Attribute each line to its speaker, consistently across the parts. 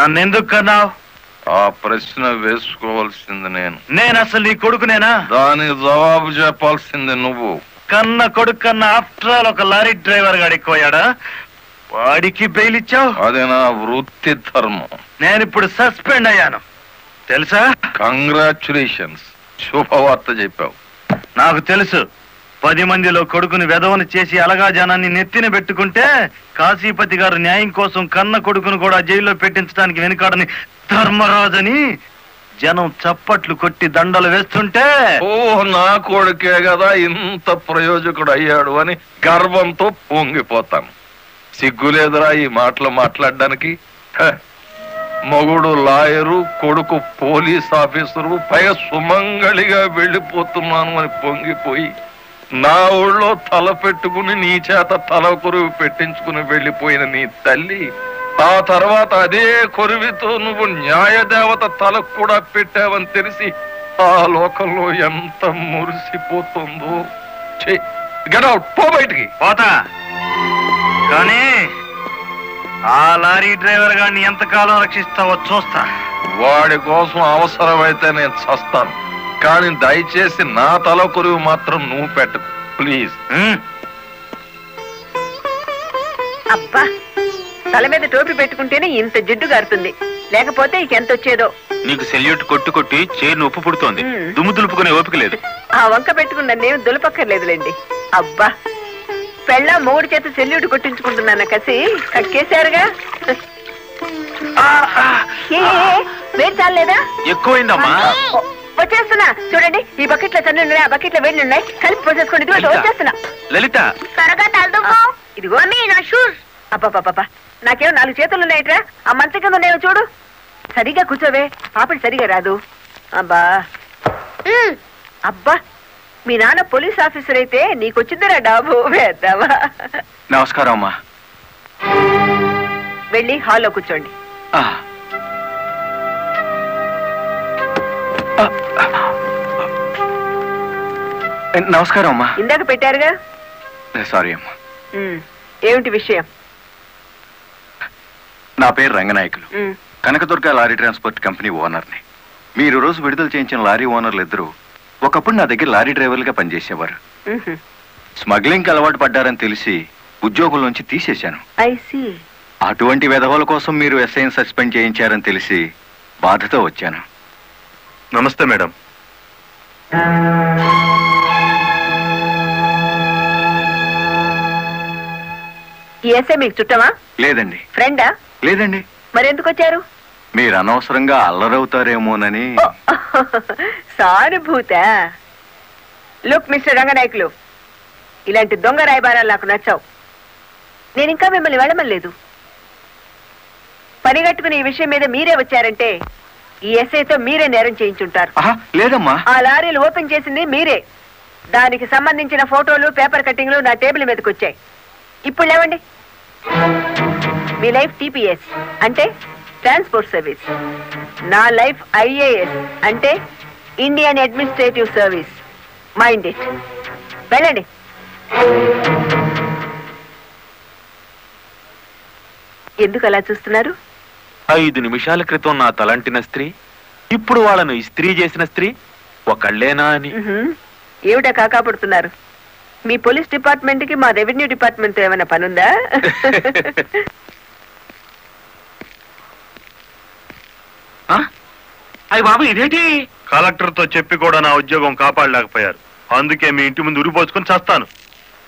Speaker 1: నన్నెందుకు కన్నావు?
Speaker 2: ఆ ప్రశ్న వేసుకోవాల్సింది నేను
Speaker 1: అసలు నీ కొడుకునేనా?
Speaker 2: దానికి జవాబు చెప్పాల్సింది నువ్వు.
Speaker 1: కన్న కొడుకు కన్నా ఆఫ్టర్ ఆల్ ఒక లారీ డ్రైవర్ గాడు ఎక్కువయ్యాడా? వాడికి బెయిల్ ఇచ్చావు?
Speaker 2: అది నా వృత్తి ధర్మం.
Speaker 1: నేనిప్పుడు సస్పెండ్ అయ్యాను తెలుసా?
Speaker 2: కంగ్రాచులేషన్స్, శుభవార్త చెప్పావు.
Speaker 1: నాకు తెలుసు. 10 మందిలో కొడుకుని వెధవని చేసి అలగా జనాన్ని నెత్తిన పెట్టుకుంటే కాశీపతి గారు న్యాయం కోసం కన్న కొడుకును కూడా జైల్లో పెట్టించడానికి వెనుకాడని ధర్మరాజని జనం చప్పట్లు కొట్టి దండలు వేస్తుంటే,
Speaker 2: నా కొడుకే కదా ఇంత ప్రయోజకుడు అయ్యాడు అని గర్వంతో పొంగిపోతాను. సిగ్గులేదురా ఈ మాటలు మాట్లాడడానికి? మగుడు లాయరు, కొడుకు పోలీస్ ఆఫీసరు, పైగా సుమంగళిగా వెళ్ళిపోతున్నాను అని పొంగిపోయి నా ఊళ్ళో తల పెట్టుకుని నీ చేత తల కొరువు పెట్టించుకుని వెళ్ళిపోయిన నీ తల్లి ఆ తర్వాత అదే కొరువితో నువ్వు న్యాయదేవత తలకు కూడా పెట్టావని తెలిసి ఆ లోకంలో ఎంత మురిసిపోతుందో. గెట్ అవుట్, పో బయటికి.
Speaker 1: పోతా, కానీ ఆ లారీ డ్రైవర్ గారిని ఎంతకాలం రక్షిస్తావో చూస్తా.
Speaker 2: వాడి కోసం అవసరమైతే నేను చస్తాను, కానీ దయచేసి నా తల కొరువు మాత్రం నువ్వు పెట్టకు ప్లీజ్.
Speaker 3: అబ్బా, తల మీద టోపీ పెట్టుకుంటేనే ఇంత జిడ్డు గారుతుంది, లేకపోతే ఇంకెంత వచ్చేదో.
Speaker 4: నీకు సెల్యూట్ కొట్టు కొట్టి చేరును ఉప్పు పుడుతోంది, దుమ్ము దులుపుకునే ఓపిక లేదు.
Speaker 3: ఆ వంక పెట్టుకున్న నేను దులపక్కర్లేదులేండి. అబ్బా, పెళ్ళ మూడు చేత సెల్యూట్ కొట్టించుకుంటున్నాను కసి కక్కేశారుగా. వేడి చాలేదా?
Speaker 4: ఎక్కువైందమ్మా.
Speaker 3: వచ్చేస్తున్నా చూడండి, ఈ బకెట్ లో చన్నీ ఉన్నాయి, ఆ బకెట్ లో వేడి ఉన్నాయి, కలిపి పోసేసుకోండి. వచ్చేస్తున్నా.
Speaker 4: లలిత
Speaker 3: త్వరగా తలదుకో. ఇదిగో నా షూస్. అబ్బా, నాకేమో 4 చేతులు ఉన్నాయిట్రా. ఆ మంచం కింద ఉన్నాయో చూడు. సరిగా కూర్చోవే, పాపడి సరిగా రాదు. అబ్బా అబ్బా, మీ నాన్న పోలీస్ ఆఫీసర్ అయితే నీకొచ్చిందిరా డాబు వేద్దావా.
Speaker 4: నమస్కారం అమ్మా.
Speaker 3: వెళ్ళి హాల్లో కూర్చోండి.
Speaker 4: నమస్కారం అమ్మా.
Speaker 3: ఇందాక పెట్టారుగా.
Speaker 4: సారీ అమ్మా.
Speaker 3: ఏమిటి విషయం?
Speaker 4: నా పేరు Ranganayakulu, Kanakadurga lorry transport company ఓనర్ని. మీరు రోజు విడుదల చేయించిన లారీ ఓనర్లు ఇద్దరు ఒకప్పుడు నా దగ్గర లారీ డ్రైవర్లుగా పనిచేసేవారు. స్మగ్లింగ్ అలవాటు పడ్డారని తెలిసి ఉద్యోగుల నుంచి తీసేశాను. అటువంటి వెధవల కోసం మీరు ఎస్ఐని సస్పెండ్ చేయించారని తెలిసి బాధతో వచ్చాను.
Speaker 1: నమస్తే మేడం.
Speaker 3: ఈ ఎస్ఐ మీకు చుట్టమా?
Speaker 4: లేదండి.
Speaker 3: ఫ్రెండా?
Speaker 4: లేదండి.
Speaker 3: మరెందుకు వచ్చారు?
Speaker 4: మీరు అనవసరంగా అల్లరవుతారేమోనని.
Speaker 3: సానుభూత. లుక్ మిస్టర్ రంగనాయకులు, ఇలాంటి దొంగ రాయబారాలు నాకు నచ్చావు. నేను ఇంకా మిమ్మల్ని వెళ్ళమలేదు. పనిగట్టుకుని ఈ విషయం మీద మీరే వచ్చారంటే ఈ ఎస్ఐతో మీరే నేరం చేయించుంటారు.
Speaker 4: లేదమ్మా,
Speaker 3: ఆ లారీలు ఓపెన్ చేసింది మీరే. దానికి సంబంధించిన ఫోటోలు, పేపర్ కట్టింగ్లు నా టేబుల్ మీదకి వచ్చాయి. ఇప్పుడు లేవండి. మీ లైఫ్ టీపీఎస్ అంటే ట్రాన్స్పోర్ట్ సర్వీస్, నా లైఫ్ ఐఏఎస్ అంటే Indian administrative service. Mind it. వెళ్ళండి. ఎందుకు అలా చూస్తున్నారు?
Speaker 4: 5 నిమిషాల క్రితం నా తలంటిన స్త్రీ ఇప్పుడు వాళ్ళను ఇస్త్రీ చేసిన స్త్రీ ఒకళ్ళేనా అని.
Speaker 3: ఏమిటా కాకాపడుతున్నారు? మీ పోలీస్ డిపార్ట్మెంట్ కి మా రెవెన్యూ డిపార్ట్మెంట్ తో ఏమైనా పనుందా?
Speaker 4: అయ్య బాబు, ఇదేంటి?
Speaker 1: కలెక్టర్ తో చెప్పి కూడా నా ఉద్యోగం కాపాడలేకపోయారు. అందుకే మీ ఇంటి ముందు ఉరిపోసుకొని చస్తాను.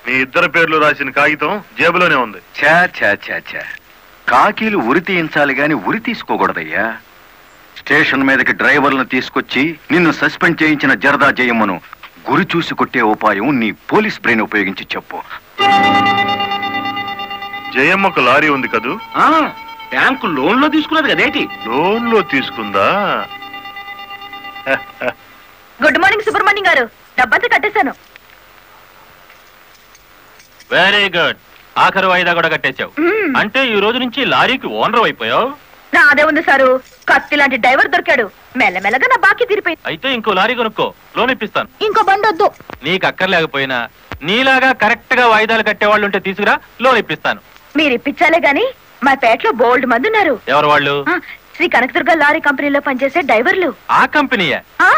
Speaker 1: మీ ఇద్దరు పేర్లు రాసిన కాగితం జేబులోనే ఉంది.
Speaker 4: ఛా ఛా ఛా ఛా, కాకీలు ఉరి తీయించాలి గాని ఉరి తీసుకోకూడదయ్యా. స్టేషన్ మీదకి డ్రైవర్లను తీసుకొచ్చి నిన్ను సస్పెండ్ చేయించిన జరదా జయమ్మను గురి చూసి కొట్టే ఉపాయం నీ పోలీస్ బ్రెయిన్ ఉపయోగించి చెప్పు.
Speaker 1: జయమ్మకు లారీ ఉంది కదూ?
Speaker 4: బ్యాంకు లోన్ లో తీసుకున్నది కదేటి?
Speaker 1: లోన్ లో తీసుకుందా?
Speaker 3: గుడ్ మార్నింగ్ సుబ్రహ్మణ్యం గారు, డబ్బంతా కట్టేశాను.
Speaker 4: వెరీ గుడ్, ఆఖరు వాయిదా కూడా కట్టేశావు. అంటే ఈ రోజు నుంచి లారీకి ఓనర్ అయిపోయావు.
Speaker 3: నాదే ఉంది సారు, కత్తి లాంటి డ్రైవర్ దొరికాడు. మెల్లమెల్లగా నా బాకీ తీరిపోయింది.
Speaker 4: అయితే ఇంకో లారీ కొనుక్కో, లోన్ ఇప్పిస్తాను.
Speaker 3: ఇంకో బండి వద్దు.
Speaker 4: నీకు అక్కర్లేకపోయినా నీలాగా కరెక్ట్ గా వాయిదాలు కట్టేవాళ్ళు ఉంటే తీసుకురా, లోన్ ఇప్పిస్తాను.
Speaker 3: మీరు ఇప్పించాలే గాని మా పేటలో బోల్డ్ మంది ఉన్నారు.
Speaker 4: ఎవరు వాళ్ళు?
Speaker 3: శ్రీ కనకదుర్గ లారీ కంపెనీలో పనిచేసే డ్రైవర్లు.
Speaker 5: ఆ కంపెనీయే?
Speaker 3: ఆ,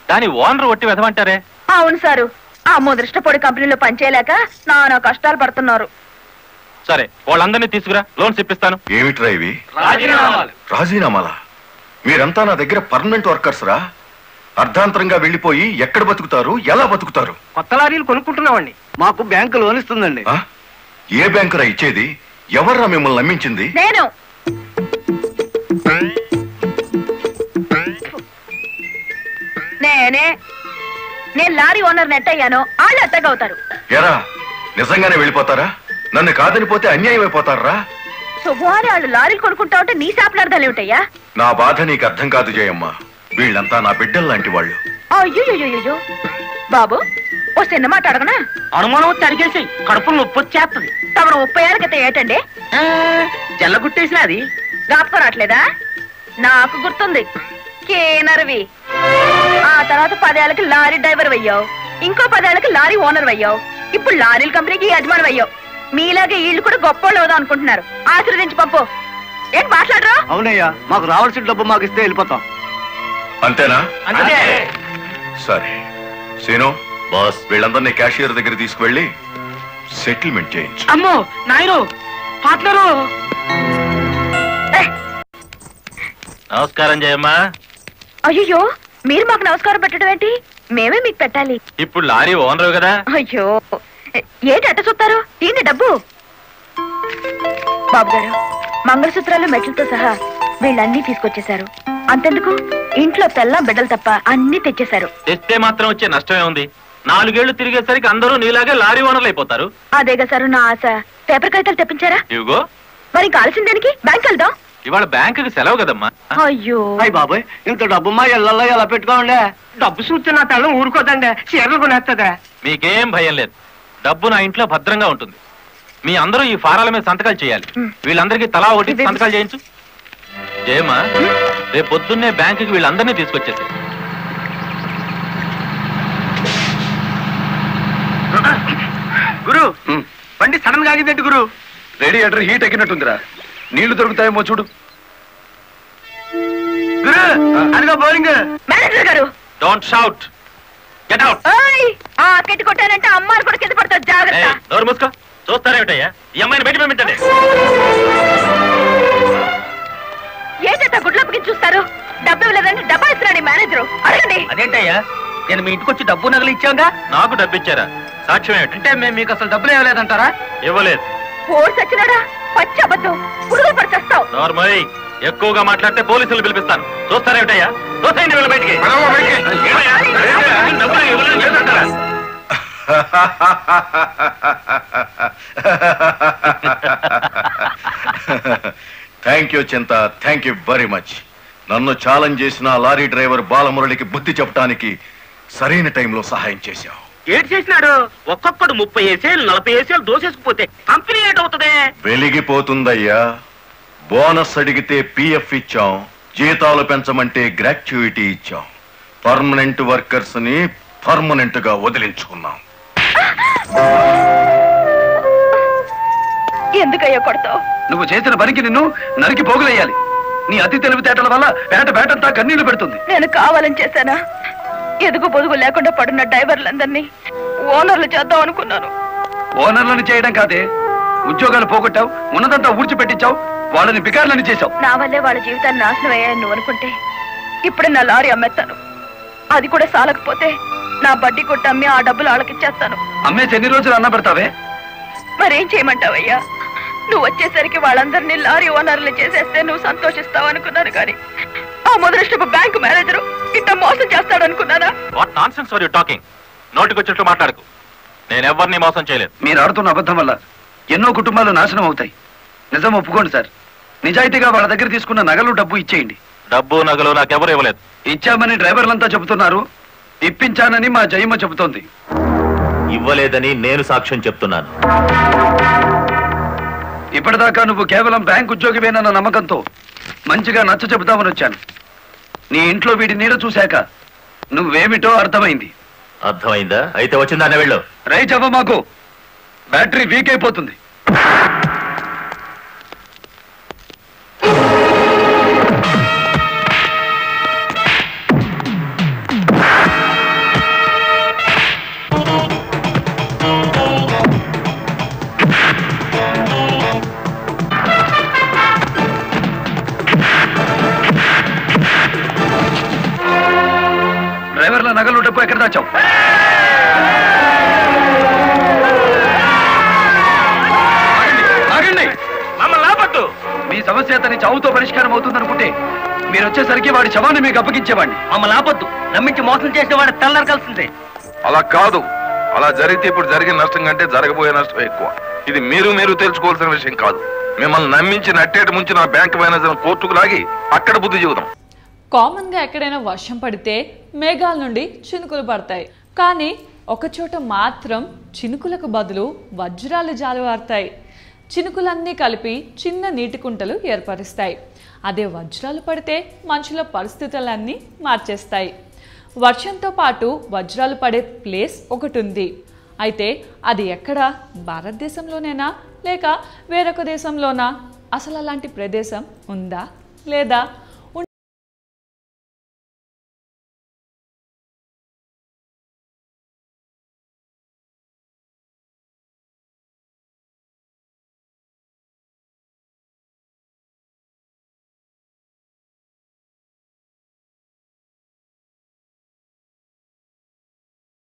Speaker 5: దాని ఓనర్ ఒట్టి వెధమంటారే?
Speaker 3: అవును సారు. ఆ ముదృష్టపొడి కంపెనీలో పనిచేయలేక నానా కష్టాలు పడుతున్నారు.
Speaker 5: సరే, వాళ్ళందరినీ తీసుకురా, లోన్స్ ఇప్పిస్తాను.
Speaker 4: ఏమిట్రా ఇవి?
Speaker 5: రాజీనామాలు.
Speaker 4: రాజీనామాలా? మీరంతా నా దగ్గర పర్మనెంట్ వర్కర్స్ రా. అర్ధాంతరంగా వెళ్ళిపోయి ఎక్కడ బతుకుతారు, ఎలా బతుకుతారు?
Speaker 6: కొత్త లారీలు కొనుక్కుంటున్నామండి. మాకు బ్యాంకు లోన్ ఇస్తుందండి.
Speaker 4: ఆ? ఏ బ్యాంకురా ఇచ్చేది? ఎవర్రా మిమ్మల్ని నమ్మించింది?
Speaker 3: నేను. నేను లారీ ఓనర్ నెట్ అయ్యాను, వాళ్ళు అత్తగవుతారు.
Speaker 4: ఎరా నిజంగానే వెళ్ళిపోతారా? నన్ను కాదని పోతే అన్యాయం అయిపోతారా?
Speaker 3: శుభవారి వాళ్ళు లారీలు కొనుక్కుంటా ఉంటే నీ శాపలార్థాలు ఏమిటయ్యా?
Speaker 4: నా బాధ నీకు అర్థం కాదు జయమ్మ. వీళ్ళంతా నా బిడ్డలు లాంటి వాళ్ళు.
Speaker 3: అయ్యో బాబు, ఓ చిన్న మాట అడగనా?
Speaker 6: అనుమానం వచ్చి అడిగేసి కడుపులు నొప్పి వచ్చేస్తుంది.
Speaker 3: తమను 30 ఏళ్ళ క్రితం ఏటండి
Speaker 6: జల్లగుట్టేసిన అది
Speaker 3: జ్ఞాపకం రావట్లేదా? నాకు గుర్తుంది. కేనర్వి. ఆ తర్వాత 10 ఏళ్ళకి లారీ డ్రైవర్ అయ్యావు, ఇంకో 10 ఏళ్ళకి లారీ ఓనర్ అయ్యావు, ఇప్పుడు లారీల కంపెనీకి యజమాని అయ్యావు. మీలాగే వీళ్ళు కూడా గొప్ప అవుదాం అనుకుంటున్నారు. ఆశీర్వదించి పంపు. ఏం మాట్లాడరు?
Speaker 6: అవునయ్యా, మాకు రావాల్సిన డబ్బు మాకు ఇస్తే వెళ్ళిపోతాం.
Speaker 4: అంతేనా?
Speaker 5: అంతే.
Speaker 4: సరే సీను బాస్, వీళ్ళందరినీ క్యాషియర్ దగ్గర తీసుకువెళ్ళి సెటిల్మెంట్ చేయించు.
Speaker 6: అమ్మో నాయను, పార్ట్నరు.
Speaker 5: నమస్కారం జయమ్మా.
Speaker 3: అయ్యో, మీరు మాకు నమస్కారం పెట్టడం ఏంటి? మేమే మీకు పెట్టాలి.
Speaker 5: ఇప్పుడు లారీ ఓనర్ కదా.
Speaker 3: అయ్యో, ఏంటి అట్ట చూస్తారు? తీండి డబ్బు. బాబు గారు, మంగళసూత్రాలు మెట్లతో సహా వీళ్ళన్నీ తీసుకొచ్చేశారు. అంతెందుకు, ఇంట్లో తెల్లం బిడ్డలు తప్ప అన్ని తెచ్చేశారు.
Speaker 5: తెస్తే మాత్రం వచ్చే నష్టమే ఉంది. 4 ఏళ్లు తిరిగేసరికి అందరూ నీలాగే లారీ ఓనర్లు అయిపోతారు.
Speaker 3: అదేగా సారు నా ఆశ. పేపర్ కాగితాలు తెప్పించారా?
Speaker 5: ఇవిగో.
Speaker 3: మరి కాల్సింది దేనికి? బ్యాంక్ వెళ్దాం.
Speaker 5: ఇవాళ బ్యాంకుకి సెలవు కదమ్మా.
Speaker 3: అయ్యో
Speaker 6: అయ్యి బాబాయ్, ఇంత డబ్బు మా ఇళ్లలో ఎలా పెట్టుకోండి? డబ్బు చూస్తే నా తెల్లం ఊరుకోదండి, చీరలు కొనేస్తుందా?
Speaker 5: మీకేం భయం లేదు. డబ్బు నా ఇంట్లో భద్రంగా ఉంటుంది. మీ అందరూ ఈ ఫారాల మీద సంతకాలు చేయాలి. వీళ్ళందరికీ తలా ఒకటి సంతకాలు చేయించు. జయమ్మా, రేపు పొద్దున్నే బ్యాంకుకి వీళ్ళందరినీ తీసుకొచ్చేసి.
Speaker 6: గురు, బండి సడన్ గా ఆగిందండి గురు.
Speaker 2: Radiator heat ఎక్కినట్టుందిరా. నీళ్లు దొరుకుతాయేమో చూడు.
Speaker 6: గురు, అదిగో బౌలింగ్.
Speaker 3: మేనేజర్ గారు,
Speaker 5: డోంట్ షౌట్, గెట్ అవుట్.
Speaker 3: ఓయ్, ఆ కెట్టి కొట్టానంటే అమ్మారు కూడా కింద పడతారు. జాగ్రత్త.
Speaker 5: నోరు మూసుకో. చూస్తారేమిటయ్యా? ఈ అమ్మాయిని బయట పంపించండి.
Speaker 3: ఏంటంటే గుడ్లప్పకి చూస్తారు? డబ్బు ఇవ్వలేదంటే డబ్బా ఇస్తున్నాడు మేనేజరు. అడగండి.
Speaker 6: అదేంటయ్యా, నేను మీ ఇంటికి వచ్చి డబ్బు నగలు ఇచ్చాగా.
Speaker 5: నాకు డబ్బు ఇచ్చారా? సాక్ష్యం ఏమిటి?
Speaker 6: అంటే మేము మీకు అసలు డబ్బులు ఇవ్వలేదంటారా?
Speaker 5: ఇవ్వలేదు.
Speaker 3: ఓడి సచ్చినాడా? పచ్చి అబద్ధం. పురుగులు పడి చస్తావు.
Speaker 5: నార్మల్. ఎక్కువగా మాట్లాడితే పోలీసులు పిలిపిస్తాను. చూస్తారేమిటయ్యా? చూస్తాయండి వీళ్ళ బయటికి. డబ్బులు ఇవ్వలేదు చేస్తుంటారా?
Speaker 4: థ్యాంక్ యూ చింత, థ్యాంక్ యూ వెరీ మచ్. నన్ను ఛాలెంజ్ చేసిన లారీ డ్రైవర్ బాలమురళికి బుద్ధి చెప్పడానికి సరైన టైంలో సహాయం చేశావు.
Speaker 6: ఏడు చేసినాడు? ఒక్కొక్కడు 30 ఏసేలు 40 ఏసేలు దోసేసుకుపోతే కంపెనీ ఏంటవుతుంది?
Speaker 4: వెలిగిపోతుందయ్యా. బోనస్ అడిగితే పిఎఫ్ ఇచ్చాం, జీతాలు పెంచమంటే గ్రాట్యుయిటీ ఇచ్చాం. పర్మనెంట్ వర్కర్స్ ని పర్మనెంట్ గా వదిలించుకున్నాం.
Speaker 3: ఎందుకయ్యా కొడతావు?
Speaker 2: నువ్వు చేసిన పనికి నిన్ను నరికి పోగులేయాలి. నీ అతి తెలివితేటల వల్ల బేటంతా కన్నీళ్లు పెడుతుంది.
Speaker 3: నేను కావాలని చేశానా? ఎదుగు పొదుగు లేకుండా పడున్న డ్రైవర్లందరినీ ఓనర్లు చేద్దాం అనుకున్నాను.
Speaker 2: ఓనర్లను చేయడం కాదే, ఉద్యోగాలు పోగొట్టావు, ఉన్నదంతా ఊడ్చిపెట్టించావు, వాళ్ళని బికార్లని చేశావు.
Speaker 3: నా వల్లే వాళ్ళ జీవితాన్ని నాశనం అయ్యాయని నువ్వు అనుకుంటే ఇప్పుడు నా లారీ అమ్మేస్తాను. అది కూడా సాలకపోతే నా బడ్డీ కొట్టి అమ్మి ఆ డబ్బులు వాళ్ళకిచ్చేస్తాను.
Speaker 2: అమ్మేసి ఎన్ని రోజులు అన్న పెడతావే?
Speaker 3: మరేం చేయమంటావయ్యా? నువ్వు వచ్చేసరికి వాళ్ళందరినీ లారీ ఓనర్లు చేసేస్తే నువ్వు సంతోషిస్తావు అనుకున్నాను, కానీ ఆ మొదలష్టపు బ్యాంకు మేనేజరు ఇంత మోసం చేస్తాడు అనుకున్నానా?
Speaker 5: What nonsense are you talking? నోటికొచ్చినట్లు మాట్లాడకు. నేను ఎవరిని మోసం చేయలేదు.
Speaker 2: మీరు ఆడుతున్న అబద్ధం వల్ల ఎన్నో కుటుంబాలు నాశనం అవుతాయి. నిజం ఒప్పుకోండి సార్. నిజాయితీగా వాళ్ళ దగ్గర తీసుకున్న నగలు డబ్బు ఇచ్చేయండి.
Speaker 5: డబ్బు నగలు నాకెవరు ఇవ్వలేదు.
Speaker 2: ఇచ్చామని డ్రైవర్లంతా చెబుతున్నారు, ఇప్పించానని మా జయమ్మ చెబుతోంది.
Speaker 7: ఇవ్వలేదని నేను సాక్ష్యం చెప్తున్నాను.
Speaker 2: ఇప్పటిదాకా నువ్వు కేవలం బ్యాంక్ ఉద్యోగివేనన్న నమ్మకంతో మంచిగా నచ్చ చెబుతామని వచ్చాను. నీ ఇంట్లో వీడి నీడ చూశాక నువ్వేమిటో అర్థమైంది.
Speaker 7: అర్థమైందా? అయితే వచ్చిందానే వెళ్ళు.
Speaker 2: రైట్ అవ్వ, మాకు బ్యాటరీ వీక్ అయిపోతుంది.
Speaker 8: అది చావుతో పరిష్కారం అవుతుందనుకుంటే మీరు వచ్చేసరికి వాడి శవాన్ని మీకు అప్పగించేవాడిని.
Speaker 6: మమ్మల్ని ఆపొద్దు. నమ్మించి మోసం చేసిన వాడు తెల్లరకాల్సిందే.
Speaker 2: అలా కాదు. అలా జరిగితే ఇప్పుడు జరిగిన నష్టం కంటే జరగబోయే నష్టం ఎక్కువ. ఇది మీరు తెలుసుకోవాల్సిన విషయం కాదు. మిమ్మల్ని నమ్మించి నట్టేట ముంచి నా బ్యాంక్ మేనేజర్ కోర్టుకు లాగి అక్కడ బుద్ధి చెబుదాం.
Speaker 9: కామన్ గా ఎక్కడైనా వర్షం పడితే మేఘాల నుండి చినుకులు పడతాయి. కానీ ఒకచోట మాత్రం చినుకులకు బదులు వజ్రాలు జాలువారుతాయి. చినుకులన్నీ కలిపి చిన్న నీటి కుంటలు ఏర్పరుస్తాయి. అదే వజ్రాలు పడితే మనుషుల పరిస్థితులన్నీ మార్చేస్తాయి. వర్షంతో పాటు వజ్రాలు పడే ప్లేస్ ఒకటి ఉంది. అయితే అది ఎక్కడ? భారతదేశంలోనేనా లేక వేరొక దేశంలోనా? అసలు అలాంటి ప్రదేశం ఉందా లేదా?